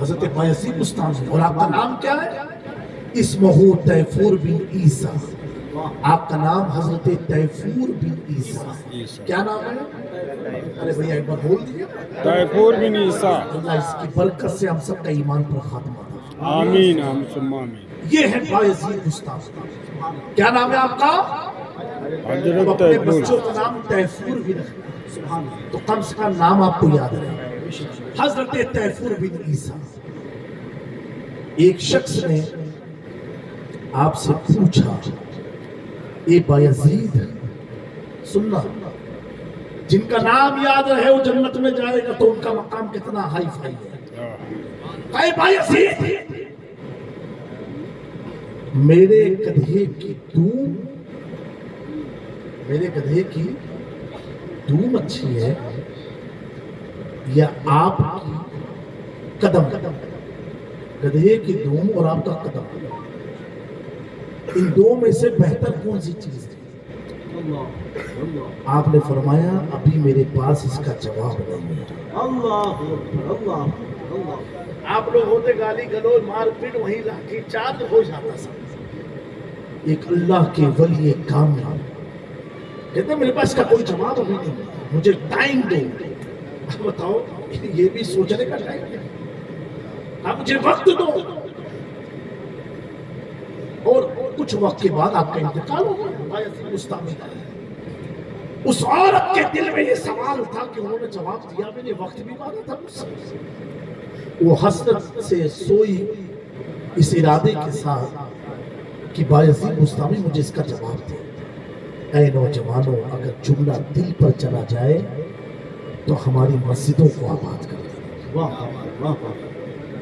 حضرت بایزید بستامی. اور آپ کا نام کیا ہے؟ اسمہ تیفور بن عیسیٰ. آپ کا نام حضرت تیفور بن عیسیٰ. کیا نام ہے؟ ارے بھئی ایک بار بول دیجئے. تیفور بن عیسیٰ. اللہ اس کی برکت سے ہم سب کا ایمان پر خاتمہ دے. آمین آمین ثم آمین. یہ ہے بایزید بستامی. کیا نام ہے آپ کا؟ حضرت اپنے تیفور. بچوں کا نام تیفور بھی رکھنا، تو کم سے کم نام آپ کو یاد رہے. حضرت تیفور بن عیسیٰ. ایک شخص نے آپ سے پوچھا اے بایزید، سننا، جن کا نام یاد رہے وہ جنت میں جائے گا تو ان کا مقام کتنا ہائی فائی ہے. اے بایزید، میرے گدھے کی دوم، میرے گدھے کی دوم اچھی ہے یا آپ کی قدم؟ گدھے کی دوم اور آپ کا قدم، ان دو میں سے بہتر کون سی چیز ہے؟ آپ نے فرمایا ابھی میرے پاس اس کا جواب نہیں ہے. آپ لوگ ہوتے گالی گلوچ مار پیٹ وہیں لاٹھی چارج ہو جاتا سب. ایک اللہ کے ولی کامل کہتے ہیں میرے پاس کا کوئی جواب ابھی نہیں، مجھے ٹائم دو. بتاؤ یہ بھی سوچنے کا ٹائم ہے. آپ مجھے وقت دو. اور کچھ وقت کے بعد آپ کا انتقال ہوگا. اس عورت کے دل میں یہ سوال تھا کہ انہوں نے جواب دیا، میں نے وقت بھی مانگا تھا مجھ سے. وہ حسرت سے سوئی اس ارادے کے ساتھ کہ بایزید بستامی مجھے اس کا جواب دے. اے نوجوانوں، اگر جملہ دل پر چلا جائے تو ہماری مسجدوں کو آباد کر دیں.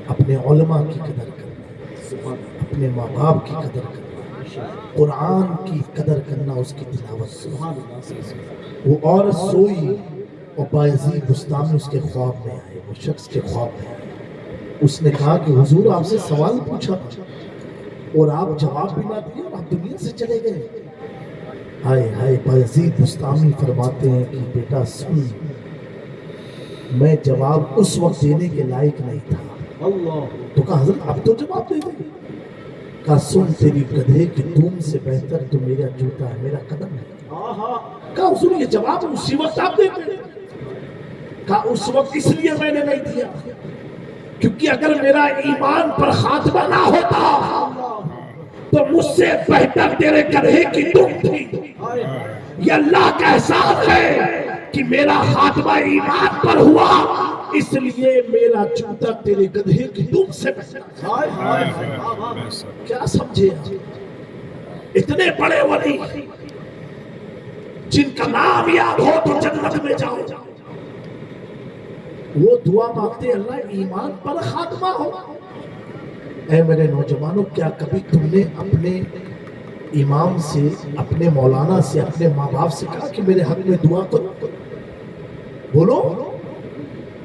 اپنے علماء کی قدر کرنا، اپنے ماں باپ کی قدر کرنا، قرآن کی قدر کرنا، اس کی تلاوت سے. وہ عورت سوئی اور بایزید بستامی اس کے خواب میں آئے، وہ شخص کے خواب میں آئے. اس نے کہا کہ حضور آپ سے سوال پوچھا تھا اور آپ جواب بھی نہ دیے اور آپ دنیا سے چلے گئے. ہائے ہائے. بایزید بستامی فرماتے ہیں کہ بیٹا سن، میں جواب اس وقت دینے کے لائق نہیں تھا. تو کہا حضرت اب تو جواب دے دیں. کہا سن، تیری گدھے کی دوم سے بہتر تو میرا جوتا ہے، میرا قدم ہے. کہا حضور یہ جواب اسی وقت آپ دیتے. کہا اس وقت اس لیے میں نے نہیں دیا کیونکہ اگر میرا ایمان پر خاتمہ نہ ہوتا تو مجھ سے بہتر تیرے گدھے کی دوم تھی. یہ اللہ کا احسان ہے کہ میرا خاتمہ ایمان پر ہوا، اس لیے میرا جوتا تیرے گدھے کی دوم سے بہتر. کیا سمجھے آپ؟ اتنے بڑے ولی جن کا نام یاد ہو تو جنت میں جاؤ، وہ دعا مانگتے اللہ ایمان پر خاتمہ ہو. اے میرے نوجوانوں، کیا کبھی تم نے اپنے امام سے، اپنے مولانا سے، اپنے ماں باپ سے کہا کہ میرے حق میں دعا کرو؟ بولو.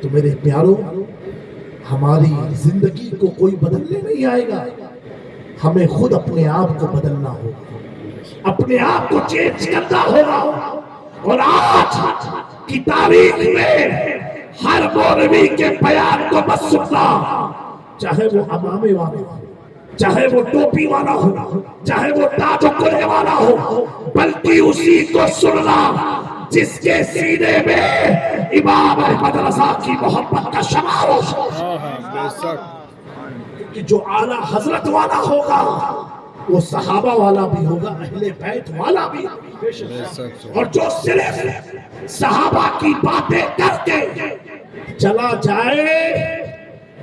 تو میرے پیاروں، ہماری زندگی کو کوئی بدلنے نہیں آئے گا، ہمیں خود اپنے آپ کو بدلنا ہوگا، اپنے آپ کو چینج کرنا ہوگا. اور آج کی تاریخ میں ہر مولوی کے بیان کو مت سننا، چاہے وہ امامے والا ہو، چاہے وہ ٹوپی والا ہو، چاہے وہ تاج و کلے والا ہو، بلکہ اسی کو سننا جس کے سینے میں امام احمد رضا کی محبت کا شمع ہو. کہ جو اعلیٰ حضرت والا ہوگا وہ صحابہ والا بھی ہوگا، اہل بیت والا بھی ہوگا. اور جو صرف صحابہ کی باتیں کر کے چلا جائے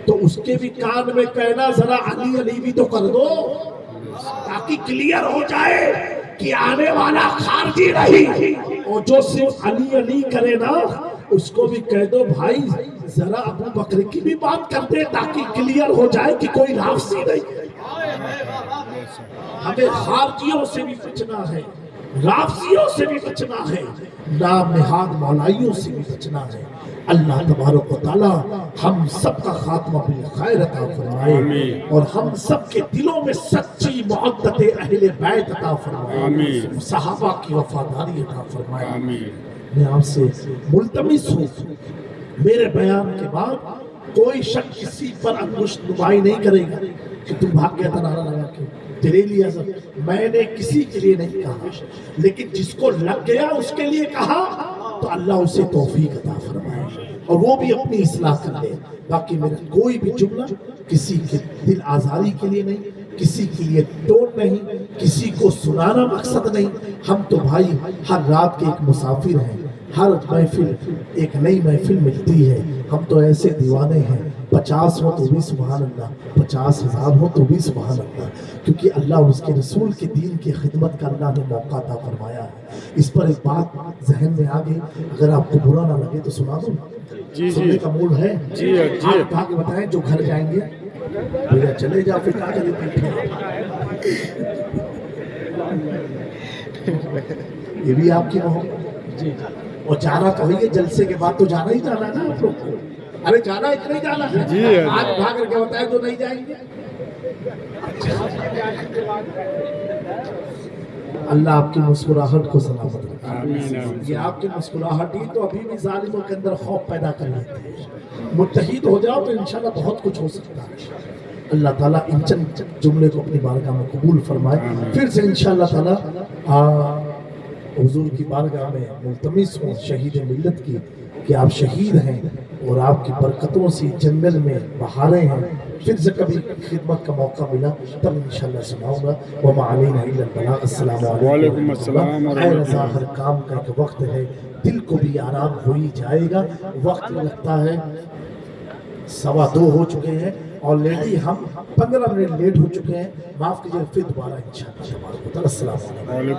تو اس کے بھی کان میں کہنا ذرا علی علی بھی تو کر دو، تاکہ کلیئر ہو جائے کہ آنے والا خارجی نہیں. اور جو صرف علی علی کرے نا اس کو بھی کہہ دو بھائی ذرا ابو بکر کی بھی بات کرتے تاکہ کلیئر ہو جائے کہ کوئی رافضی نہیں. ہمیں خارجیوں سے بھی بچنا ہے، رافضیوں سے بھی بچنا ہے، نام نہاد مولائیوں سے بھی بچنا ہے. اللہ تبارک و تعالی ہم سب کا خاتمہ بالخیر عطا فرمائے اور ہم سب کے دلوں میں سچی محبت اہل بیت عطا فرمائے، صحابہ کی وفاداری عطا فرمائے. میں آپ سے ملتمس ہوں میرے بیان کے بعد کوئی شخص کسی پر انگشت نمائی نہیں کرے گا کہ تم بھاگ گیا تھا نعرہ لگا کے تیرے لیے اثر. میں نے کسی کے لیے نہیں کہا، لیکن جس کو لگ گیا اس کے لیے کہا تو اللہ اسے توفیق عطا فرمائے اور وہ بھی اپنی اصلاح کر لے. باقی میرا کوئی بھی جملہ کسی کے دل آزاری کے لیے نہیں، کسی کے لیے ٹوٹ نہیں، کسی کو سنانا مقصد نہیں. ہم تو بھائی ہر رات کے ایک مسافر ہیں، ہر محفل ایک نئی محفل ملتی ہے. ہم تو ایسے دیوانے ہیں 50 ہو تو بھی سبحان اللہ، 50,000 ہو تو بھی سبحان اللہ، کیونکہ اللہ اور اس کے رسول کے دین کی خدمت کا اللہ نے موقع عطا فرمایا ہے. اس پر ایک بات ذہن میں آ گئی، اگر آپ کو برا نہ لگے تو سنا دوں. جی سننے کا موڈ ہے؟ جی جی آپ کہا کہ بتائیں جو گھر جائیں گے بھیا چلے جا پھر کہا کرے بیٹھے. یہ بھی آپ کی محبت. جی اور جانا تو ہے، یہ جلسے کے بعد تو جانا ہی جانا ہے نا آپ لوگ کو. ارے جانا اتنا ہی جانا ہے. جی آج بھاگ کر کے بتائیں تو نہیں جائیں گے. اللہ آپ کی مسکراہٹ کو سلامت رکھے. آمین آمین. یہ آپ کی مسکراہٹ ہی تو ابھی بھی ظالموں کے اندر خوف پیدا کر لیتے ہیں. متحد ہو جاؤ تو انشاءاللہ بہت کچھ ہو سکتا ہے. اللہ تعالیٰ ان چند جملے کو اپنی بارگاہ میں قبول فرمائے. پھر سے انشاءاللہ تعالیٰ حضور کی بارگاہ میں ملتمس ہوں شہید ملت کی کہ آپ شہید ہیں اور آپ کی برکتوں سے جنگل میں بہاریں ہیں. پھر سے کبھی خدمت کا موقع ملا تب انشاءاللہ سناؤں گا. وما علینا الا البلاغ. السلام علیکم. وعلیکم السلام ورحمۃ خیر اللہ. ہر کام کا ایک وقت ہے، دل کو بھی آرام ہو ہی جائے گا. وقت لگتا ہے 2:15 ہو چکے ہیں، آلریڈی ہم 15 منٹ لیٹ ہو چکے ہیں. معاف کیجیے، پھر دوبارہ انشاءاللہ. السلام علیکم.